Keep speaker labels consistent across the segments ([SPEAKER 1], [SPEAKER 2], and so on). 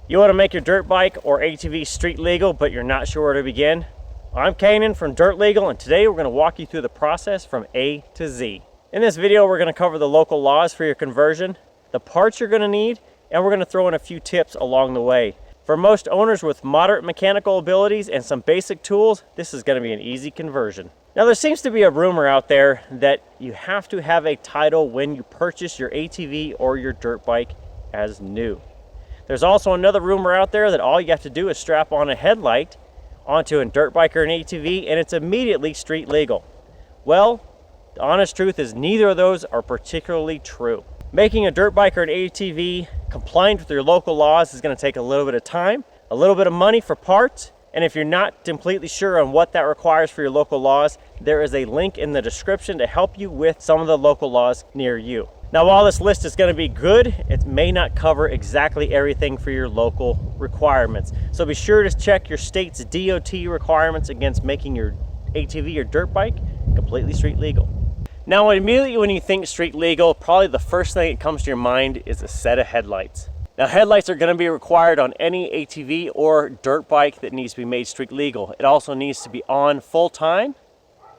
[SPEAKER 1] You want to make your dirt bike or ATV street legal, but you're not sure where to begin? I'm Kanan from Dirt Legal, and today we're going to walk you through the process from A to Z. In this video, we're going to cover the local laws for your conversion, the parts you're going to need, and we're going to throw in a few tips along the way. For most owners with moderate mechanical abilities and some basic tools, this is going to be an easy conversion. Now, there seems to be a rumor out there that you have to have a title when you purchase your ATV or your dirt bike as new. There's also another rumor out there that all you have to do is strap on a headlight onto a dirt bike or an ATV and it's immediately street legal. Well, the honest truth is neither of those are particularly true. Making a dirt bike or an ATV compliant with your local laws is going to take a little bit of time, a little bit of money for parts, and if you're not completely sure on what that requires for your local laws, there is a link in the description to help you with some of the local laws near you. Now, while this list is going to be good, it may not cover exactly everything for your local requirements. So be sure to check your state's DOT requirements against making your ATV or dirt bike completely street legal. Now, immediately when you think street legal, probably the first thing that comes to your mind is a set of headlights. Now, headlights are going to be required on any ATV or dirt bike that needs to be made street legal. It also needs to be on full time,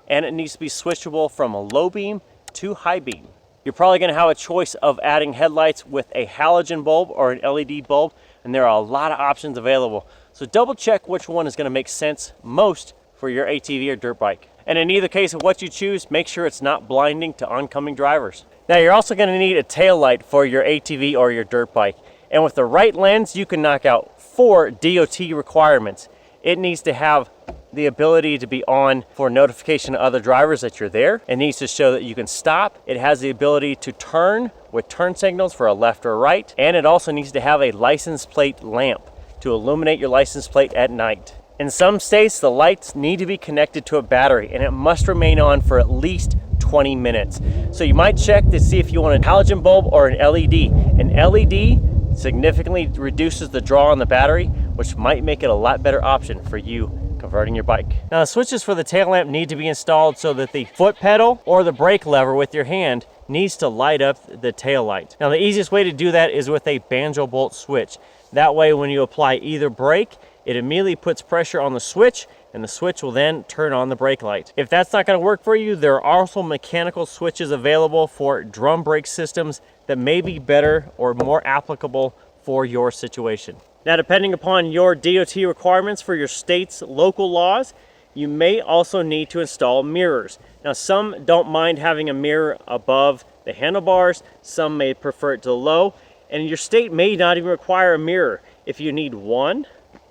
[SPEAKER 1] and it needs to be switchable from a low beam to high beam. You're probably going to have a choice of adding headlights with a halogen bulb or an LED bulb, and there are a lot of options available. So double check which one is going to make sense most for your ATV or dirt bike. And in either case of what you choose, make sure it's not blinding to oncoming drivers. Now, you're also going to need a tail light for your ATV or your dirt bike. And with the right lens, you can knock out 4 DOT requirements. It needs to have the ability to be on for notification to other drivers that you're there. It needs to show that you can stop. It has the ability to turn with turn signals for a left or a right. And it also needs to have a license plate lamp to illuminate your license plate at night. In some states, the lights need to be connected to a battery and it must remain on for at least 20 minutes. So you might check to see if you want a halogen bulb or an LED. An LED significantly reduces the draw on the battery, which might make it a lot better option for you converting your bike. Now, the switches for the tail lamp need to be installed so that the foot pedal or the brake lever with your hand needs to light up the tail light. Now, the easiest way to do that is with a banjo bolt switch. That way, when you apply either brake, it immediately puts pressure on the switch and the switch will then turn on the brake light. If that's not going to work for you, there are also mechanical switches available for drum brake systems that may be better or more applicable for your situation. Now, depending upon your DOT requirements for your state's local laws, you may also need to install mirrors. Now, some don't mind having a mirror above the handlebars, some may prefer it to low, and your state may not even require a mirror. If you need 1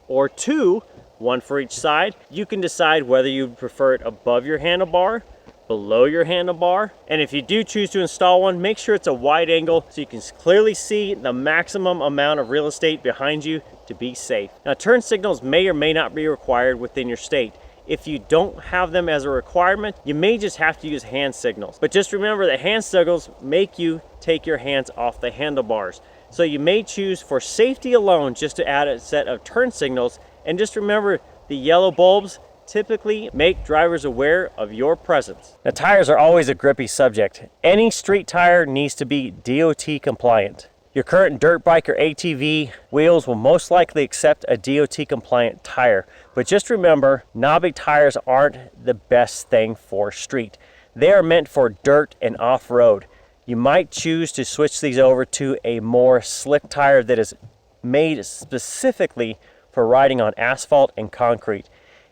[SPEAKER 1] or 2, one for each side, you can decide whether you prefer it above your handlebar, below your handlebar, and if you do choose to install one, make sure it's a wide angle so you can clearly see the maximum amount of real estate behind you to be safe. Now, turn signals may or may not be required within your state. If you don't have them as a requirement, you may just have to use hand signals. But just remember that hand signals make you take your hands off the handlebars. So you may choose for safety alone just to add a set of turn signals, and just remember the yellow bulbs typically make drivers aware of your presence. Now, tires are always a grippy subject. Any street tire needs to be DOT compliant. Your current dirt bike or ATV wheels will most likely accept a DOT compliant tire, but just remember, knobby tires aren't the best thing for street. They are meant for dirt and off-road. You might choose to switch these over to a more slick tire that is made specifically for riding on asphalt and concrete.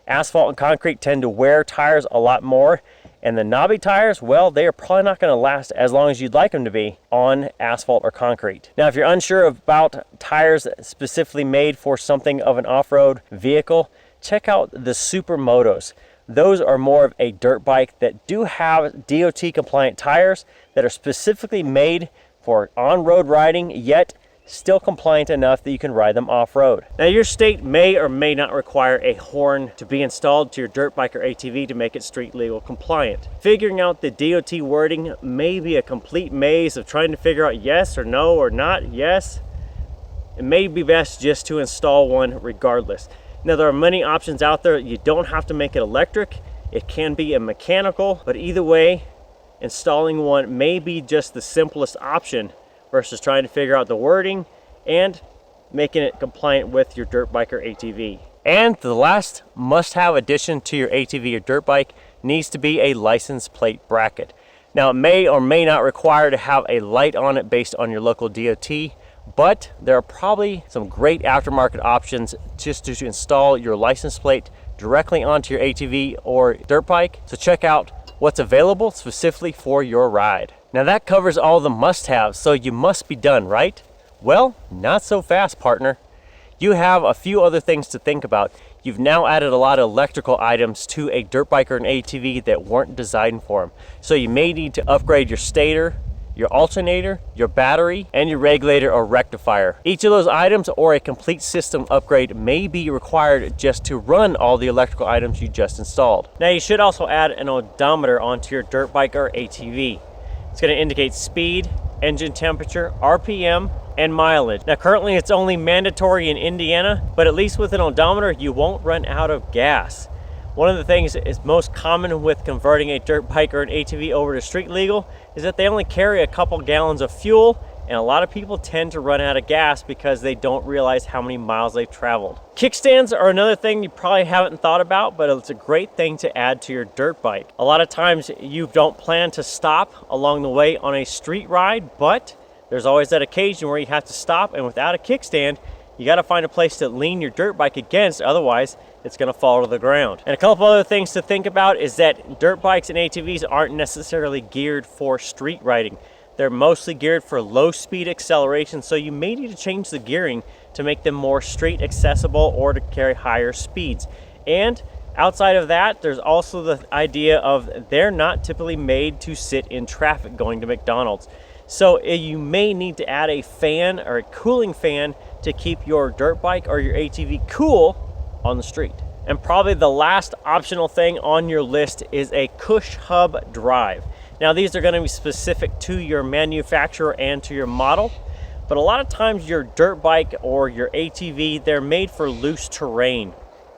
[SPEAKER 1] Asphalt and concrete tend to wear tires a lot more, and the knobby tires, well, they are probably not going to last as long as you'd like them to be on asphalt or concrete. Now, if you're unsure about tires specifically made for something of an off-road vehicle, check out the Supermotos. Those are more of a dirt bike that do have DOT compliant tires that are specifically made for on-road riding, yet still compliant enough that you can ride them off-road. Now, your state may or may not require a horn to be installed to your dirt bike or ATV to make it street legal compliant. Figuring out the DOT wording may be a complete maze of trying to figure out yes or no or not yes. It may be best just to install one regardless. Now, there are many options out there. You don't have to make it electric. It can be a mechanical, but either way, installing one may be just the simplest option versus trying to figure out the wording and making it compliant with your dirt bike or ATV. And the last must-have addition to your ATV or dirt bike needs to be a license plate bracket. Now, it may or may not require to have a light on it based on your local DOT, but there are probably some great aftermarket options just to install your license plate directly onto your ATV or dirt bike. So check out what's available specifically for your ride. Now that covers all the must-haves, so you must be done, right? Well, not so fast, partner. You have a few other things to think about. You've now added a lot of electrical items to a dirt bike or an ATV that weren't designed for them. So you may need to upgrade your stator, your alternator, your battery, and your regulator or rectifier. Each of those items or a complete system upgrade may be required just to run all the electrical items you just installed. Now you should also add an odometer onto your dirt bike or ATV. It's going to indicate speed, engine temperature, RPM, and mileage. Now currently it's only mandatory in Indiana, but at least with an odometer you won't run out of gas. One of the things that is most common with converting a dirt bike or an ATV over to street legal is that they only carry a couple gallons of fuel, and a lot of people tend to run out of gas because they don't realize how many miles they've traveled. Kickstands are another thing you probably haven't thought about, but it's a great thing to add to your dirt bike. A lot of times you don't plan to stop along the way on a street ride, but there's always that occasion where you have to stop, and without a kickstand, you got to find a place to lean your dirt bike against, otherwise it's going to fall to the ground. And a couple other things to think about is that dirt bikes and ATVs aren't necessarily geared for street riding. They're mostly geared for low speed acceleration, so you may need to change the gearing to make them more street accessible or to carry higher speeds. And outside of that, there's also the idea of they're not typically made to sit in traffic going to McDonald's. So you may need to add a fan or a cooling fan to keep your dirt bike or your ATV cool on the street. And probably the last optional thing on your list is a cush hub drive. Now these are going to be specific to your manufacturer and to your model, but a lot of times your dirt bike or your ATV, they're made for loose terrain.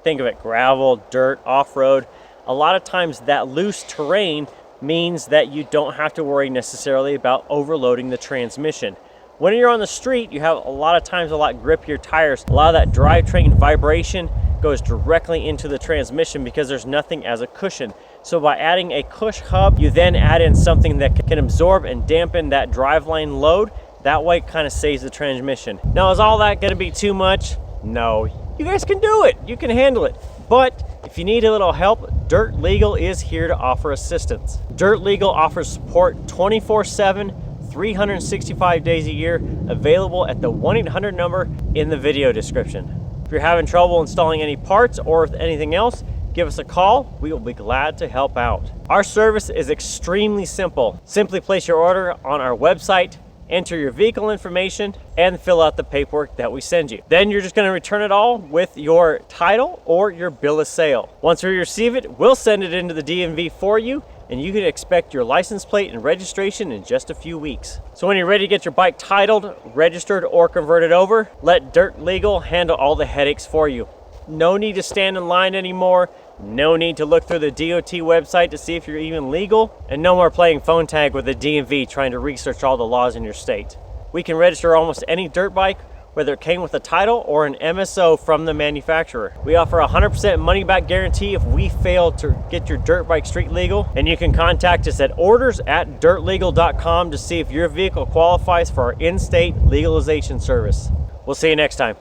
[SPEAKER 1] Think of it, gravel, dirt, off-road. A lot of times that loose terrain means that you don't have to worry necessarily about overloading the transmission. When you're on the street, you have a lot of times a lot grippier tires. A lot of that drivetrain vibration goes directly into the transmission because there's nothing as a cushion. So by adding a cush hub, you then add in something that can absorb and dampen that driveline load. That way it kind of saves the transmission. Now, is all that going to be too much? No, you guys can do it. You can handle it. But if you need a little help, Dirt Legal is here to offer assistance. Dirt Legal offers support 24/7, 365 days a year, available at the 1-800 number in the video description. If you're having trouble installing any parts or anything else, give us a call. We will be glad to help out. Our service is extremely simple. Simply place your order on our website, enter your vehicle information, and fill out the paperwork that we send you. Then you're just going to return it all with your title or your bill of sale. Once we receive it, we'll send it into the DMV for you, and you can expect your license plate and registration in just a few weeks. So when you're ready to get your bike titled, registered, or converted over, let Dirt Legal handle all the headaches for you. No need to stand in line anymore. No need to look through the DOT website to see if you're even legal. And no more playing phone tag with the DMV trying to research all the laws in your state. We can register almost any dirt bike, whether it came with a title or an MSO from the manufacturer. We offer a 100% money back guarantee if we fail to get your dirt bike street legal. And you can contact us at orders@dirtlegal.com to see if your vehicle qualifies for our in-state legalization service. We'll see you next time.